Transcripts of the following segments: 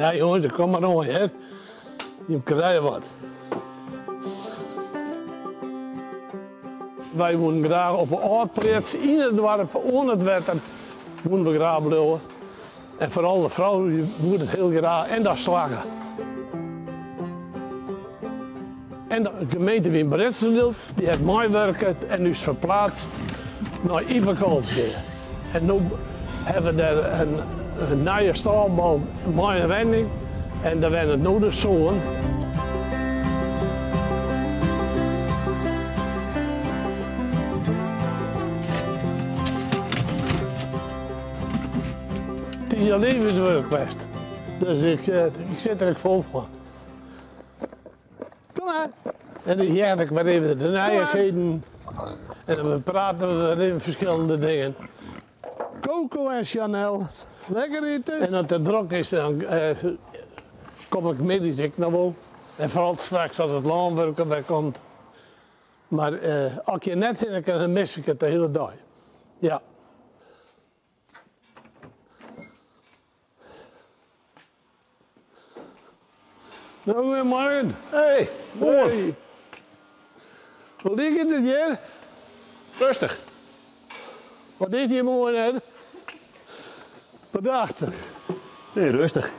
Ja jongens, kom maar aan, hè. Je krijgt wat. Wij willen graag op een oudplaats in het dorp, onder het water, willen we graag blijven. En vooral de vrouwen willen het heel graag en dat slagen. En de gemeente in Bredsenil, die heeft meewerken en is verplaatst naar Iverkolsgeer. En nu hebben we daar een nieuwe stalbouw, een mooie wending. En daar werden het nu de zoon. Het is je levenswerk geweest. Dus ik zit er vol van. Kom maar. En dan jaag ik maar even de nijigheden. En dan praten we even verschillende dingen. Coco en Chanel. Lekker eten. En als het druk is, dan kom ik middags ik nog wel. En vooral straks als het laanwerken bij komt. Maar als je net in kan, dan mis ik het de hele dag. Ja. Nou, goedemorgen. Hey, mooi. Hey. Hoe ligt het hier? Rustig. Wat is die mooi, hè? Prachtig. Nee, rustig.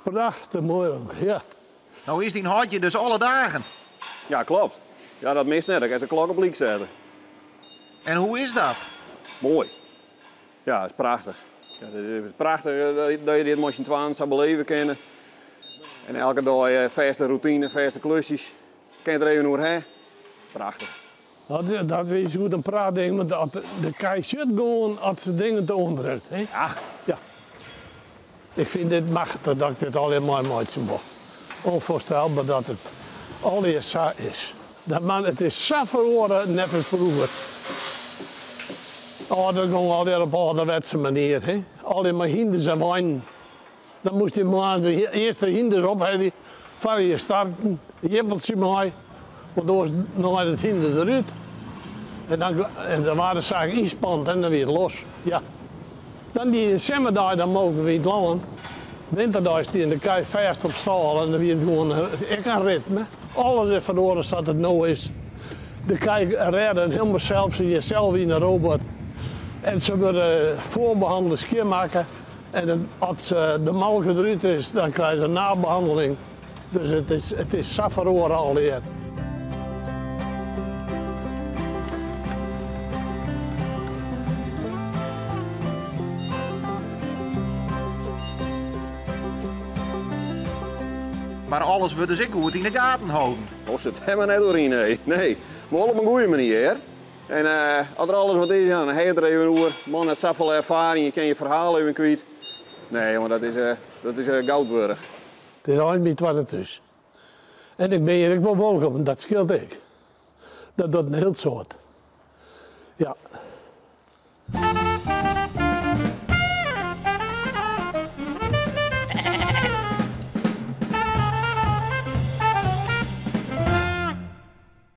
Prachtig mooi ook, ja. Nou is die hartje dus alle dagen. Ja, klopt. Ja, dat mist net. Ik heb de klok op links zetten. En hoe is dat? Mooi. Ja, het is prachtig. Ja, het is prachtig dat je dit moest je 12 zou beleven kennen. En elke dag vaste routine, vaste klusjes. Ken je er even over, hè? Prachtig. Dat is goed een praatding, want de kei zit gewoon als ze dingen te onderdrukt. Hè? Ja. Ja. Ik vind dit machtig dat ik dit alleen maar mooi mag. Onvoorstelbaar dat het alleen zo is. Dat man, het is zo verloren, net als vroeger. Oh, dat ging alweer op ouderwetse manier. Hè? Alleen maar hinders en wijn. Dan moest je maar de eerste hinders op, voor je starten, jippeltje mooi. Want dan was nog het hinder eruit. En dan waren ze eigenlijk inspannend en dan weer los. Ja. Dan die zomerdag, dan mogen we niet lang. Winterdag is die in de kei vast op stal en dan weer gewoon een ritme. Alles is verloren zoals het nu is. De kei redden helemaal zelf, jezelf in een robot. En ze worden voorbehandeld schoonmaken. En als de melk eruit is, dan krijgen ze een nabehandeling. Dus het is zo verloren alweer. Maar alles wordt dus ik goed in de gaten houden. Los het helemaal net doorheen, nee. Nee, maar op een goede manier. En als er alles wat is, dan heb je er even over. Man, het zoveel ervaring, je kan je verhaal even kwijt. Nee, maar dat is goudburg. Het is alleen niet wat het is. En ik ben hier wel welkom, dat scheelt ik. Dat doet een heel soort. Ja.